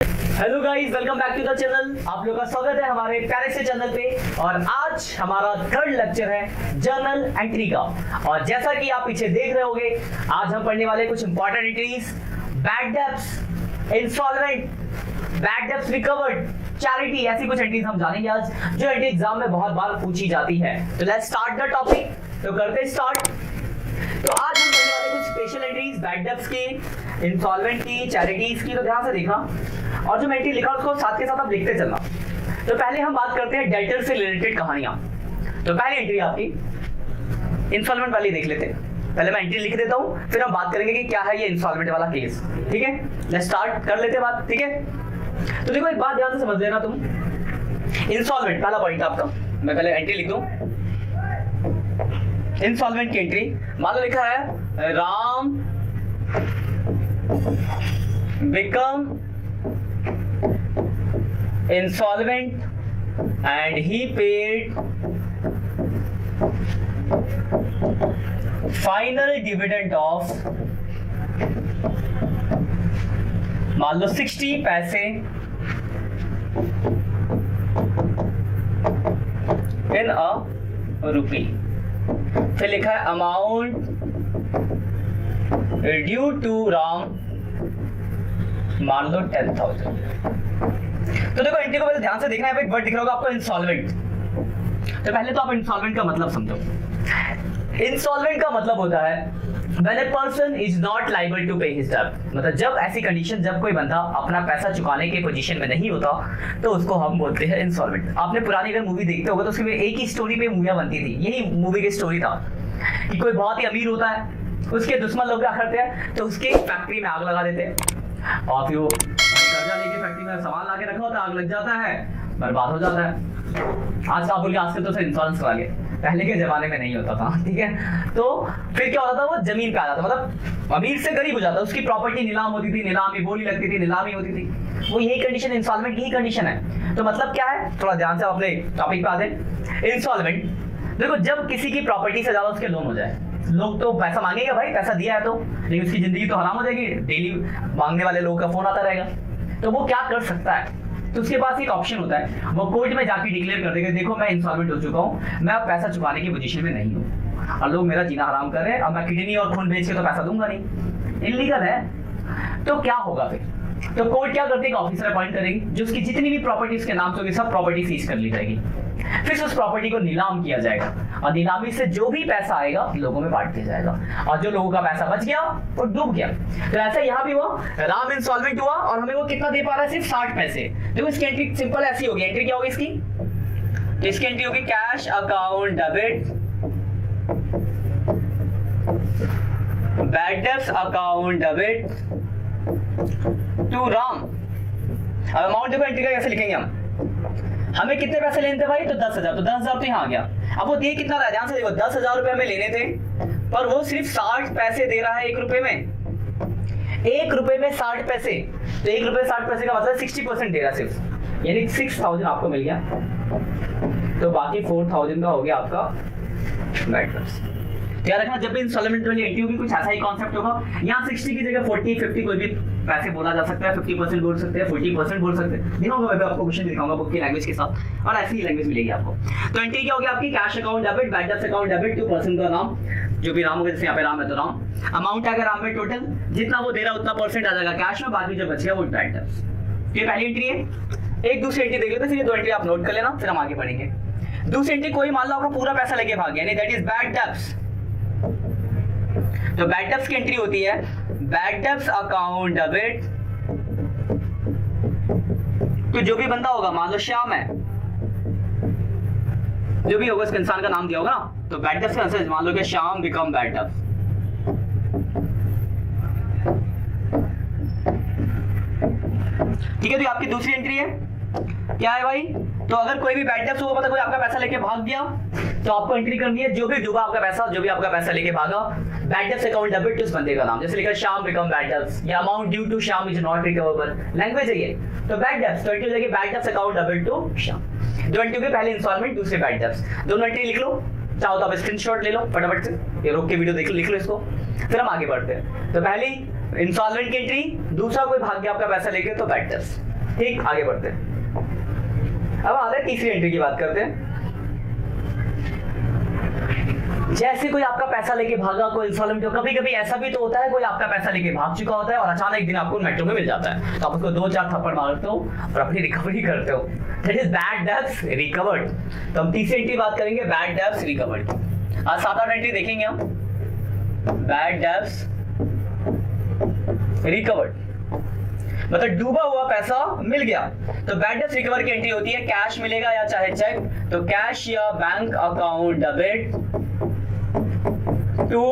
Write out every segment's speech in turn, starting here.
Hello guys, welcome back to the channel. आप लोगों का स्वागत है हमारे प्यारे से चैनल पे। और आज हमारा थर्ड लेक्चर है जर्नल एंट्री का। और जैसा कि आप पीछे देख रहे होंगे, आज हम पढ़ने वाले कुछ important entries, bad debts, installment, bad debts recovered, charity, ऐसी कुछ एंट्रीज हम जानेंगे आज, जो एंट्री एग्जाम में बहुत बार पूछी जाती है। तो लेट्स स्टार्ट द टॉपिक। तो करते स्टार्ट। तो आज हम पढ़ने वाले कुछ स्पेशल एंट्रीज, बैड डेब्ट्स की, इंस्टॉलमेंट की, चैरिटीज की। तो ध्यान से देखना, और जो मैं एंट्री लिखा उसको साथ के साथ आप लिखते चलना। तो पहले हम बात करते हैं डेटर से रिलेटेड कहानियां। तो पहली एंट्री आपकी इंस्टॉलमेंट वाली देख लेते हैं। पहले मैं एंट्री लिख देता हूं, फिर हम बात करेंगे कि क्या है ये इंस्टॉलमेंट वाला केस। ठीक है, लेट्स स्टार्ट कर लेते हैं बात। ठीक है, तो देखो एक बात ध्यान से समझ लेना तुम। इंस्टॉलमेंट पहला पॉइंट आपका, मैं पहले एंट्री लिख दूं। इंस्टॉलमेंट की एंट्री मान लो लिखा है Ram become insolvent and he paid final dividend of मान लो 60 पैसे in a rupee। फिर लिखा है अमाउंट ड्यू टू राम मान लो 10,000। तो देखो एंट्री को पहले ध्यान से देखना है। एक वर्ड दिख रहा होगा आपको इंस्टॉलमेंट। तो पहले तो आप इंस्टॉलमेंट का मतलब समझो। इंस्टॉलमेंट का मतलब होता है when a person is not liable to pay his debt। मतलब जब ऐसी कंडीशन, जब कोई बंदा अपना पैसा चुकाने के पोजीशन में नहीं होता, तो उसको हम बोलते हैं इंस्टॉलमेंट। आपने पुरानी अगर मूवी देखते होगा तो उसमें एक ही स्टोरी पे मूवियां बनती थी। यही मूवी की स्टोरी था कि कोई बहुत ही अमीर होता है, उसके दुश्मन लोग क्या करते हैं, तो उसके फैक्ट्री में आग लगा देते हैं, और फिर वो कर्जा लेके फैक्ट्री में सामान ला के रखा होता है, आग लग जाता है, बर्बाद हो जाता है। आज का बोल के आजकल तो उसे इंश्योरेंस करा के, पहले के जमाने में नहीं होता था। ठीक है, तो फिर क्या होता था, वो जमीन पे आ जाता, मतलब अमीर से गरीब हो जाता, उसकी प्रॉपर्टी नीलाम होती थी, नीलामी बोली लगती थी, नीलामी होती थी। वो यही कंडीशन इंस्टॉलमेंट की ही कंडीशन है। तो मतलब क्या है, थोड़ा ध्यान से अपने टॉपिक पे आ जाए। इंस्टॉलमेंट देखो, जब किसी की प्रॉपर्टी से ज्यादा उसके लोन हो जाए, लोग तो पैसा मांगेगा भाई, पैसा दिया है तो, लेकिन उसकी जिंदगी तो हराम हो जाएगी। डेली मांगने वाले लोगों का फोन आता रहेगा। तो वो क्या कर सकता है, तो उसके पास एक ऑप्शन होता है, वो कोर्ट में जाके डिक्लेयर कर देगा, देखो मैं इंसॉल्वेंट हो चुका हूँ, मैं अब पैसा चुकाने की पोजीशन में नहीं हूँ, और लोग मेरा जीना हराम कर रहे हैं, अब मैं किडनी और खून बेच के तो पैसा दूंगा नहीं, इलीगल है। तो क्या होगा फिर, तो कोर्ट क्या करती है, ऑफिसर अपॉइंट करेगी, जो उसकी जितनी भी प्रॉपर्टी उसके नाम से होगी, सब प्रॉपर्टी सीज कर ली जाएगी। फिर उस प्रॉपर्टी को नीलाम किया जाएगा, और नीलामी से जो भी पैसा आएगा लोगों में बांट दिया जाएगा, और जो लोगों का पैसा बच गया वो डूब गया। तो ऐसा यहाँ भी हुआ, राम इंसॉल्वेंट हुआ और हमें वो कितना दे पा रहा है, सिर्फ 60 पैसे। देखो इसकी एंट्री सिंपल ऐसी होगी। एंट्री क्या होगी इसकी, तो इसकी एंट्री होगी cash account debit, bad debts account debit to Ram. अब अमाउंट देखो एंट्री का कैसे लिखेंगे हम, हमें कितने पैसे लेने थे भाई, तो 10,000, तो 10,000 तो यहाँ आ गया। अब वो दे कितना रहा है, ध्यान से देखो, 10,000 रुपए हमें लेने थे, पर वो सिर्फ 60 पैसे दे रहा है 1 रुपए में। 1 रुपए में 60 पैसे, तो 1 रुपए 60 पैसे का मतलब 60% दे रहा है सिर्फ, यानी 6,000 आपको मिल गया। तो बाकी 4,000 का हो गया आपका बैड डेब्ट्स। याद रखना, जब भी इंस्टॉलमेंट वाली एंट्री होगी कुछ ऐसा ही कॉन्सेप्ट होगा। यहाँ 60 की जगह 40, 50 कोई भी पैसे बोला जा सकता है, 50% बोल सकते हैं, 40% बोल सकते हैं। दिखाऊंगा मैं आपको क्वेश्चन दिखाऊंगा बुक की लैंग्वेज के साथ, और ऐसी ही लैंग्वेज मिलेगी आपको। तो एंट्री क्या होगी आपकी, cash account debit, bad debts account debit to person का नाम, जो भी राम होगा, जैसे यहाँ पे राम है तो राम, अमाउंट अगर राम में टोटल जितना वो दे रहा है उतना परसेंट आ जाएगा कैश में, बाकी जो बचेगा वो बैड डेब्ट्स। ये पहली एंट्री है। एक दूसरी एंट्री देख लेते हैं, फिर ये 2 एंट्री आप नोट कर लेना, फिर हम आगे बढ़ेंगे। दूसरी एंट्री, कोई मान लो आपका पूरा पैसा लेके भाग गया, यानी दैट इज बैड डेब्ट्स। तो बैड डेब्ट्स की एंट्री होती है बैड डेब्ट्स अकाउंट डेबिट, तो जो भी बंदा होगा, मान लो श्याम है, जो भी होगा उसके इंसान का नाम दिया होगा ना, तो बैड डेब्ट्स का आंसर मान लो कि श्याम बिकम बैड डेब्ट्स। ठीक है, तो आपकी दूसरी एंट्री है, क्या है भाई, तो अगर कोई भी बैड डेब्ट्स होगा, मतलब कोई आपका पैसा लेके भाग गया, तो आपको एंट्री करनी है, जो भी डूबा आपका पैसा, जो भी आपका पैसा लेके भागा, बैड डेब्ट्स अकाउंट डेबिट उस बंदे का नाम, जैसे लिखा श्याम बिकम बैड डेब्ट्स, या amount due to Shyam is not recoverable, language है ये। तो बैड डेब्ट्स 20 हो जाएगी, bad debts account debit to Shyam. 20 के पहले इंस्टॉलमेंट, दूसरे बैड डेब्ट्स, दोनों एंट्री लिख लो, चाहो तो आप स्क्रीनशॉट ले लो फटाफट से, ये रोक के वीडियो देख लो, लिख लो इसको, फिर हम आगे बढ़ते हैं। तो पहली इंस्टॉलमेंट की एंट्री, दूसरा कोई भाग गया आपका पैसा लेके तो बैड डेब्ट्स। ठीक, आगे बढ़ते हैं। अब आते हैं तीसरी एंट्री की बात करते हैं। जैसे कोई आपका पैसा लेके भागा, कोई इंस्टॉलमेंट हो, कभी कभी ऐसा भी तो होता है कोई आपका पैसा लेके भाग चुका होता है और अचानक एक दिन आपको मेट्रो में मिल जाता है, तो आप उसको 2-4 थप्पड़ मारते हो और अपनी रिकवरी करते हो। That is bad debts recovered. तो हम तीसरी एंट्री बात करेंगे, बैड डेब्ट्स रिकवर्ड। आज 7-8 एंट्री देखेंगे हम, बैड डेब्ट्स रिकवर्ड मतलब डूबा हुआ पैसा मिल गया। तो बैड डेब्ट्स रिकवर की एंट्री होती है, कैश मिलेगा या चाहे चेक, तो कैश या bank account debit to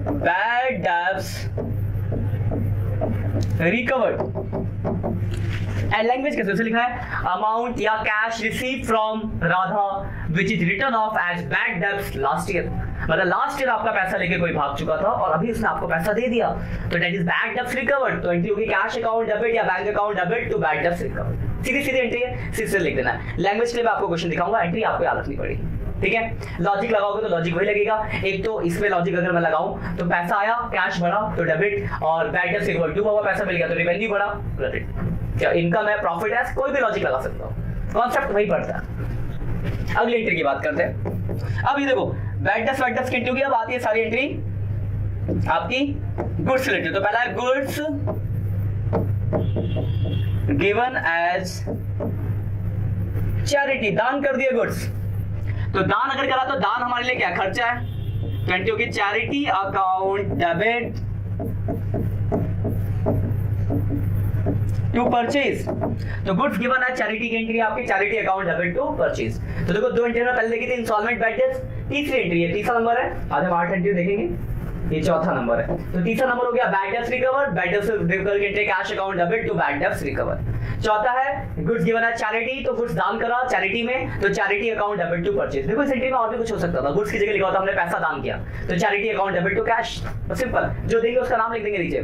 bad debts recovered. And language कैसे से लिखा है, अमाउंट या cash receive from Radha which is written off as bad debts last year. मतलब लास्ट ईयर आपका पैसा लेके कोई भाग चुका था और अभी उसने आपको पैसा दे दिया, तो that is bad debts recovered. तो एंट्री होगी कैश अकाउंट डेबिट या bank account debit to bad debts recovered. सीधी सीधी एंट्री है, सिर्फ लिख देना है। लैंग्वेज के लिए मैं आपको क्वेश्चन दिखाऊंगा, एंट्री आपको याद रखनी पड़ेगी, ठीक है। लॉजिक लगाओगे तो लॉजिक वही लगेगा। एक तो इसमें लॉजिक अगर मैं लगाऊं तो पैसा आया, कैश बढ़ा तो डेबिट, और बैड डेब्ट्स रिकवर्ड डूबा हुआ पैसा मिल गया तो रेवेन्यू बढ़ा क्रेडिट। क्या इनकम है, प्रॉफिट है, कोई भी लॉजिक लगा सकता हूं, कॉन्सेप्ट वही पड़ता है। अगली एंट्री की बात करते हैं। अब ये देखो बैड डेब्ट्स की एंट्री होगी। अब आती है सारी एंट्री आपकी गुड्स रिलेटेड। तो पहला है गुड्स गिवन एज चैरिटी, दान कर दिया गुड्स। तो दान अगर करा तो दान हमारे लिए क्या खर्चा है, तो एंट्री होगी charity account debit to purchase. तो गुड्स गिवन है, चैरिटी की एंट्री आपकी charity account debit to purchase. तो देखो दो एंट्री में पहले देखी थी इंस्टॉलमेंट बैड डेब्ट्स, तीसरी एंट्री है, तीसरा नंबर है। आज हम 8 एंट्री देखेंगे, ये चौथा नंबर है। तो तीसरा नंबर हो गया bad debts recover, bad debts recover की entry cash account debit to bad debts recover. चौथा है गुड्स गिवन है चैरिटी, तो गुड्स दान करा चैरिटी में, तो charity account debit to purchase. देखो इस एंट्री में और भी कुछ हो सकता था, गुड्स की जगह लिखा होता हमने पैसा दान किया, तो charity account debit to cash. Simple, जो देंगे उसका नाम लिख देंगे नीचे,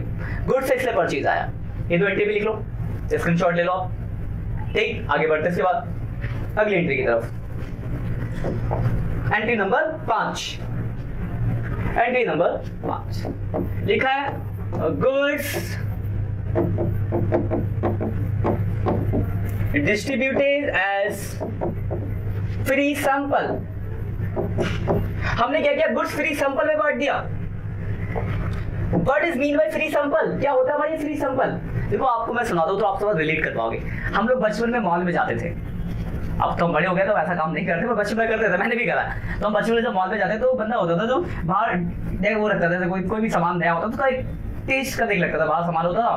गुड्स से इसलिए परचेज आया। ये दो एंट्री भी लिख लो, स्क्रीनशॉट ले लो आप, ठीक। आगे बढ़ते इसके बाद अगली एंट्री की तरफ। एंट्री नंबर 5, एंट्री नंबर 5 लिखा है goods distributed as free sample. हमने क्या किया, गुड्स फ्री सैंपल में बांट दिया। What is mean by free sample? क्या होता है भाई फ्री सैंपल? देखो आपको मैं सुना दूं तो आप समझ रिलेट कर पाओगे। हम लोग बचपन में मॉल में जाते थे, अब तो हम बड़े हो गए तो ऐसा काम नहीं करते, पर बचपन में करते थे, मैंने भी करा। तो हम बचपन में जब मॉल में जाते तो बंदा होता था जो बाहर वो रखता था, कोई भी सामान नया होता तो उसका एक टेस्ट करने लगता था, बाहर सामान होता था,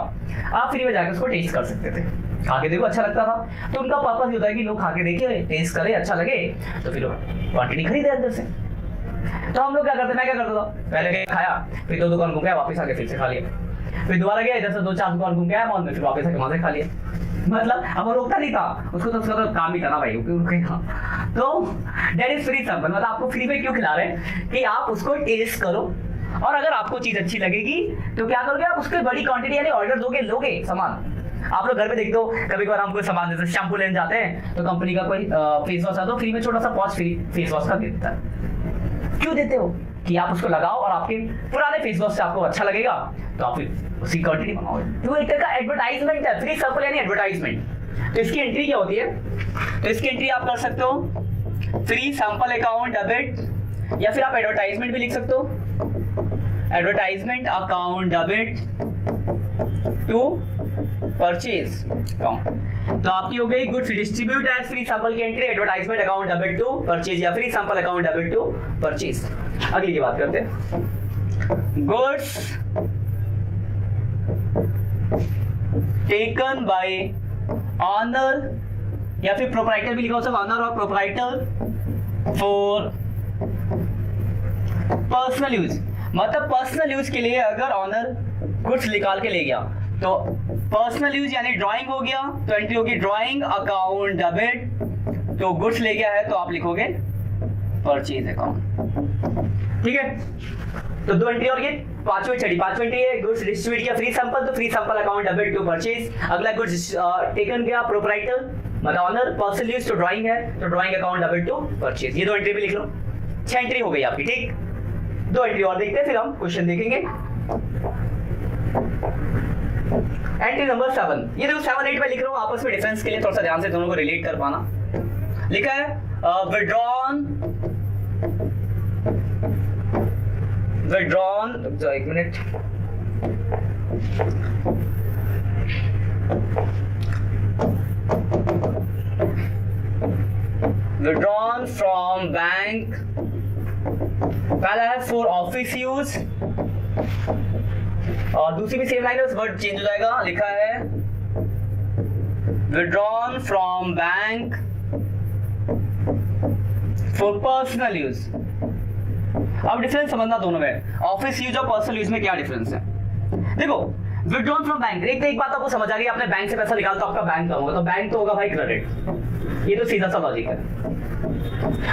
आप फ्री में जाकर उसको टेस्ट कर सकते थे, खा के देखो अच्छा लगता था। तो उनका पर्पस ये होता है कि लोग खा के देखे, टेस्ट करे, अच्छा लगे तो फिर क्वांटिटी खरीदे अंदर से। तो हम लोग क्या करते, मैं क्या करता था, पहले खाया, फिर 2 दुकान घूम गया, वापस आके फिर से खा लिया, फिर दोबारा गया, इधर से 2-4 दुकान घूम गया मॉल में, फिर वापस आके वहां से खा लिया। मतलब अब वो रोकता नहीं था उसको, तो उसका तो काम ही था ना भाई, तो दैट इज फ्री सैंपल। मतलब आपको फ्री में क्यों खिला रहे हैं कि आप उसको टेस्ट करो, और अगर आपको चीज अच्छी लगेगी तो क्या करोगे, आप उसकी बड़ी क्वांटिटी यानी ऑर्डर दोगे, लोगे सामान। आप लोग घर पे देखते हो, कभी कभार हम कोई सामान जैसे शैम्पू लेने जाते हैं तो कंपनी का कोई फेस वॉश आता है, फ्री में छोटा सा पॉच फ्री फेस वॉश का दे देता है। क्यों देते हो कि आप उसको लगाओ और आपके पुराने फेस वॉश से आपको अच्छा लगेगा तो आप उसी क्वांटिटी मंगाओगे। तो एक तरह का एडवर्टाइजमेंट है, फ्री सैंपल यानी एडवर्टाइजमेंट। तो इसकी एंट्री क्या होती है, तो इसकी एंट्री आप कर सकते हो फ्री सैंपल अकाउंट डेबिट, या फिर आप एडवर्टाइजमेंट भी लिख सकते हो, advertisement account debit to purchase account. तो आपकी हो गई goods distribute as free sample की entry, advertisement account debit to purchase या free sample account debit to purchase. अगली की बात करते हैं, गुड्स टेकन बाय ऑनर या फिर प्रोप्राइटर भी लिखा हो सकता है, ऑनर और प्रोप्राइटर फॉर पर्सनल यूज। मतलब पर्सनल यूज के लिए अगर ऑनर गुड्स निकाल के ले गया तो पर्सनल यूज यानी ड्राइंग हो गया, तो एंट्री होगी ड्राइंग अकाउंट डेबिट, तो गुड्स ले गया है तो आप लिखोगे परचेज अकाउंट, ठीक है। तो 2 एंट्री और ये पांचवी एंट्री है गुड्स डिस्ट्रीब्यूट किया फ्री सैंपल, तो free sample account debit to purchase. अगला गुड्स टेकन गया प्रोप्राइटर मतलब ऑनर, पर्सनल यूज तो ड्राइंग है तो drawing account debit to purchase. ये 2 एंट्री भी लिख लो, 6 एंट्री हो गई आपकी, ठीक। 2 एंट्री और देखते हैं फिर हम क्वेश्चन देखेंगे। एंट्री नंबर 7, ये देखो 7 8 पे लिख रहा हूँ आपस में डिफरेंस के लिए थोड़ा सा ध्यान से दोनों को रिलेट कर पाना। लिखा है विड्रॉन, एक मिनट, withdrawn from बैंक, पहला है फॉर ऑफिस यूज, और दूसरी भी सेम लाइन है, उस वर्ड चेंज हो जाएगा। लिखा है withdrawn from bank for personal use. अब डिफरेंस समझना दोनों में, ऑफिस यूज और पर्सनल यूज में क्या डिफरेंस है। देखो विड्रॉन फ्रॉम बैंक, एक बात आपको समझ आ गई, आपने बैंक से पैसा निकाला तो आपका बैंक कम होगा, तो बैंक तो होगा भाई क्रेडिट, ये तो सीधा सा लॉजिक है।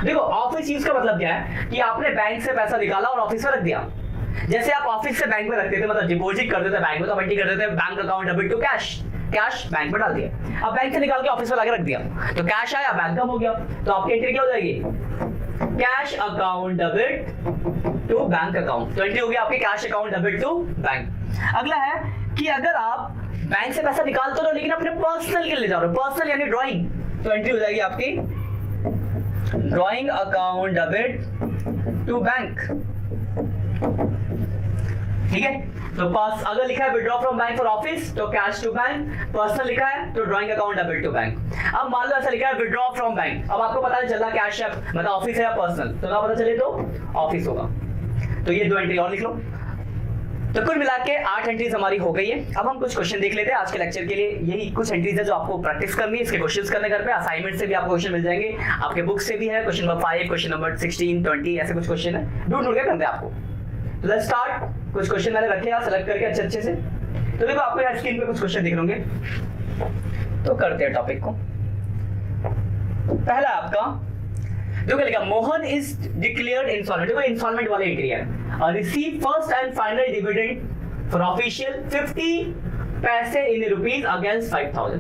देखो ऑफिस यूज का मतलब क्या है कि आपने बैंक से पैसा निकाला और ऑफिस में रख दिया। जैसे आप ऑफिस से बैंक में रखते थे, मतलब डिपॉजिट करते थे बैंक में, तो एंट्री करते थे bank account debit to cash, cash bank में डाल दिया। अब बैंक से निकाल के ऑफिस में लाके रख दिया, तो कैश आया, बैंक कम हो गया, तो आपकी एंट्री क्या हो जाएगी, cash account debit to bank account, तो एंट्री हो गई आपकी cash account debit to bank. अगला है कि अगर आप बैंक से पैसा निकालते हो लेकिन अपने पर्सनल के लिए ले जा रहे हो, पर्सनल यानी ड्राइंग, तो एंट्री हो जाएगी आपकी drawing account debit to bank. ठीक है, तो पास अगर लिखा है withdraw from bank for office तो कैश टू बैंक, पर्सनल लिखा है तो drawing account debit to bank. अब मान लो ऐसा लिखा है विड्रॉ फ्रॉम बैंक, अब आपको पता नहीं चल रहा कैश है मतलब ऑफिस है या पर्सनल, तो ना पता चले तो ऑफिस होगा, तो ये 2 एंट्री और लिख लो। तो कुल मिला के 8 एंट्रीज हमारी हो गई है। अब हम कुछ क्वेश्चन देख लेते हैं आज के लेक्चर के लिए। यही कुछ एंट्रीज है जो आपको प्रैक्टिस करनी है, इसके क्वेश्चंस करने घर पे, असाइनमेंट से भी आपको क्वेश्चन मिल जाएंगे, आपके बुक से भी है, क्वेश्चन नंबर 5, क्वेश्चन नंबर 16, 20 ऐसे कुछ क्वेश्चन है, ढूंढ के करते हैं आपको। तो लेट्स स्टार्ट। कुछ क्वेश्चन मैंने रखे हैं सेलेक्ट करके अच्छे से। तो देखो आपको यहाँ स्क्रीन पे कुछ क्वेश्चन दिख रहे होंगे, तो करते हैं टॉपिक को। पहला आपका देखो लिखा मोहन इज डिक्लेयर्ड इंस्टॉलमेंट, देखो इंस्टॉलमेंट वाली एंट्री है, receive first and final dividend for official 50 पैसे इन रुपीज अगेंस्ट 5000।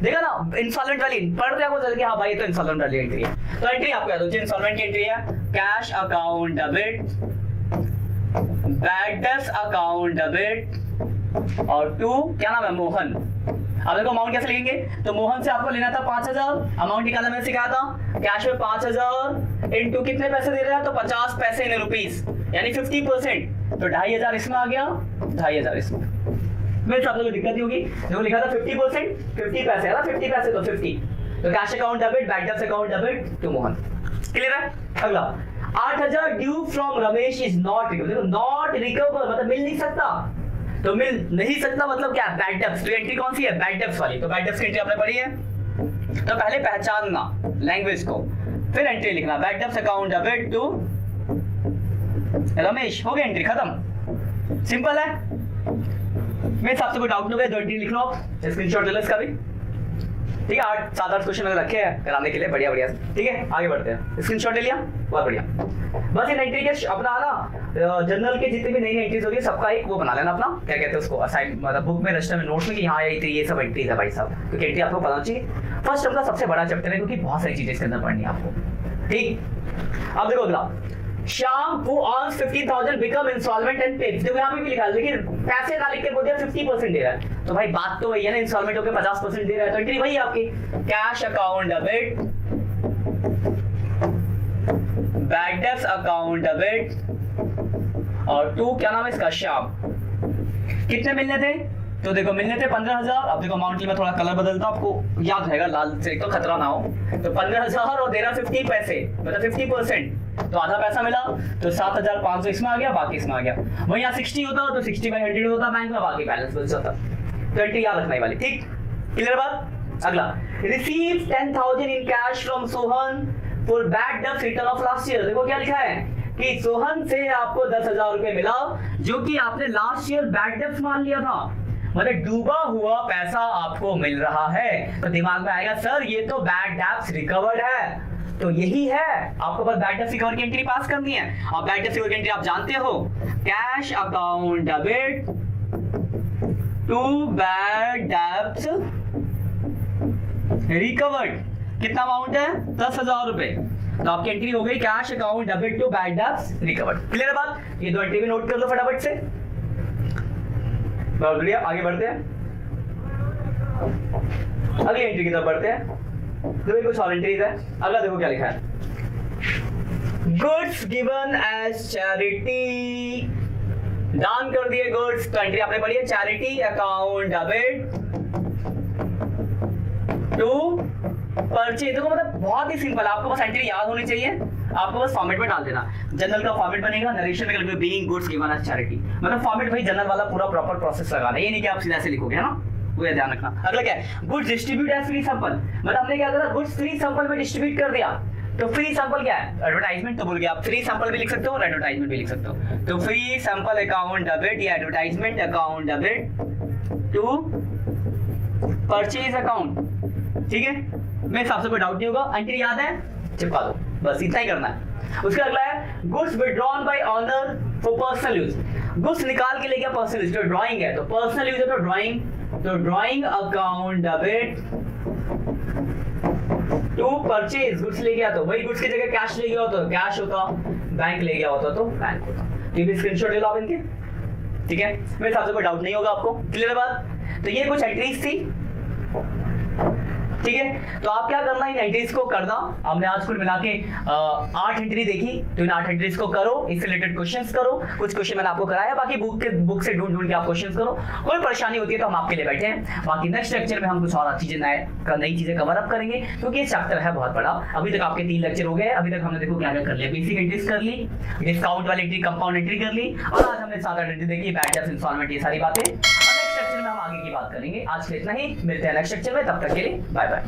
देखा ना इंस्टॉलमेंट वाली, पढ़ रहे आपको चल के हाँ भाई ये तो इंस्टॉलमेंट वाली एंट्री है। तो एंट्री आपको याद हो, इंस्टॉलमेंट की एंट्री है cash account debit, bad debts account debit, और टू क्या नाम है मोहन। अब देखो अमाउंट कैसे लिखेंगे, तो मोहन से आपको लेना था 5000, अमाउंट निकालना मैंने सिखाया था, कैश में 5000 इनटू कितने पैसे दे रहे हैं, तो 50 पैसे इन रुपीस यानी 50%, तो 2500 इसमें आ गया, 2500 इसमें। मेरे साथ कोई दिक्कत नहीं होगी, जो लिखा था 50%, 50 पैसे है ना, 50 पैसे तो 50, तो cash account debit, bad debts account debit to Mohan. Clear है। अगला 8000 due from Ramesh is not recover, देखो नॉट रिकवर मतलब मिल नहीं सकता, तो मिल नहीं सकता मतलब क्या, बैड डेब्ट्स। तो एंट्री कौन सी है, बैड डेब्ट्स वाली, तो बैड डेब्ट्स की एंट्री आपने पढ़ी है। तो पहले पहचानना लैंग्वेज को, फिर एंट्री लिखना bad debts account debit to Ramesh, हो गया एंट्री खत्म, सिंपल है। मेरे हिसाब से कोई डाउट नहीं होगा, 2 एंट्री लिख लो आप, स्क्रीनशॉट ले लो इसका भी। ठीक है, 8-7 क्वेश्चन मैंने रखे हैं कराने के लिए, बढ़िया बढ़िया। ठीक है आगे बढ़ते हैं, स्क्रीनशॉट ले लिया, बहुत बढ़िया। बस इन एंट्री के अपना ना जनरल के जितने भी नई नई एंट्रीज होगी सबका एक वो बना लेना अपना, क्या कहते हैं उसको, असाइन मतलब बुक में रजिस्टर में नोट्स में कि हाँ ये सब एंट्रीज है भाई साहब, क्योंकि एंट्री आपको पता चाहिए। फर्स्ट अपना सबसे बड़ा चैप्टर है क्योंकि बहुत सारी चीजें इसके अंदर पढ़नी है आपको। ठीक, अब देखो अगला Shyam who earns 50,000 become insolvent and pays, देखो यहाँ पे भी लिखा है लेकिन पैसे ना लिख के बोल दिया 50% दे रहा है, तो भाई बात तो वही है ना, इंस्टॉलमेंट होकर 50% दे रहा है, तो एंट्री वही है आपकी cash account debit, bad debts account debit, और टू क्या नाम है इसका श्याम। कितने मिलने थे, तो देखो मिलने थे 15,000। अब देखो अमाउंट में थोड़ा कलर बदलता आपको याद रहेगा, लाल से तो खतरा ना हो, तो 15,000 और दे रहा 50 पैसे मतलब 50%, तो आधा पैसा मिला, तो 7,500 इसमें आ गया, बाकी इसमें आ गया। वही यहाँ 60 होता तो 60/100 होता बैंक में, बाकी बैलेंस बच जाता। तो एंट्री याद रखने वाली, ठीक क्लियर बात। अगला receive 10,000 in cash from Sohan for bad debts return of last year, देखो क्या लिखा है कि सोहन से आपको 10,000 रुपए मिला जो कि आपने लास्ट ईयर बैड डेब्ट्स मान लिया था, मतलब डूबा हुआ पैसा आपको मिल रहा है। तो दिमाग में आएगा सर ये तो बैड डेब्ट्स रिकवर्ड है, तो यही है, आपको बस बैड डेब्ट्स रिकवर की एंट्री पास करनी है। और बैड डेब्ट्स रिकवर की एंट्री आप जानते हो, cash account debit to bad debts recovered, कितना अमाउंट है 10,000 रुपए, तो आपकी एंट्री हो गई cash account debit to bad debts recovered. Clear बात, ये 2 एंट्री भी नोट कर लो फटाफट से, बहुत बढ़िया। आगे बढ़ते हैं, अगली एंट्री की तरफ बढ़ते हैं। देखो कुछ और एंट्रीज है। अगला देखो क्या लिखा है, गुड्स गिवन एज चैरिटी, दान कर दिए गुड्स। तो एंट्री आपने पढ़ी है, charity account debit to purchase. देखो मतलब बहुत ही सिंपल, आपको बस एंट्री याद होनी चाहिए, आपको बस फॉर्मेट में डाल देना। जनरल का फॉर्मेट बनेगा, नरेशन में करेंगे being goods given as charity, मतलब फॉर्मेट भाई जनरल वाला पूरा प्रॉपर प्रोसेस लगाना, ये नहीं कि आप सीधा ऐसे लिखोगे, है ना, वो ध्यान रखना। अगला क्या है, goods distribute as free sample, मतलब हमने क्या करा, गुड्स फ्री सैंपल में डिस्ट्रीब्यूट कर दिया। तो फ्री सैंपल क्या है, एडवर्टाइजमेंट। तो बोल गया आप फ्री सैंपल भी लिख सकते हो और एडवर्टाइजमेंट भी लिख सकते हो। तो फ्री सैंपल अकाउंट डेबिट या advertisement account debit to purchase account, ठीक है। मेरे हिसाब से कोई डाउट नहीं होगा, एंट्री याद है, चिपका दो, बस इतना ही करना है। उसका अगला है goods withdrawn bye honour for personal use, goods निकाल के ले गया पर्सनल यूज। जो ड्राइंग है तो पर्सनल यूज है, तो ड्राइंग, तो drawing account debit to purchase, goods ले गया तो वही गुड्स की जगह कैश ले गया होता तो कैश होता, बैंक ले गया होता तो बैंक होता। ठीक है, स्क्रीनशॉट ले लो आप इनके, ठीक है। मेरे हिसाब से कोई डाउट नहीं होगा आपको, क्लियर बात। तो ये कुछ एंट्रीज थी, ठीक है। तो आप क्या करना, इन एंट्रीज को करना। हमने आज कुल मिला के 8 एंट्री देखी, तो इन 8 एंट्रीज को करो, इससे रिलेटेड क्वेश्चंस करो। कुछ क्वेश्चन मैंने आपको कराया, बाकी बुक से ढूंढ के आप क्वेश्चंस करो। कोई परेशानी होती है तो हम आपके लिए बैठे हैं। बाकी नेक्स्ट लेक्चर में हम कुछ और चीजें नई चीजें कवर अप करेंगे, क्योंकि ये चैप्टर है बहुत बड़ा। अभी तक आपके 3 लेक्चर हो गए, अभी तक हमने देखो क्या क्या कर लिया, बेसिक एंट्रीज कर ली, डिस्काउंट वाली एंट्री, कंपाउंड एंट्री कर ली, और आज हमने 7-8 एंट्री देखी, बैड डेब्ट, इंस्टॉलमेंट, ये सारी बातें। नेक्स्ट लेक्चर में हम आगे की बात करेंगे। आज के इतना ही, मिलते हैं नेक्स्ट लेक्चर में, तब तक के लिए बाय बाय।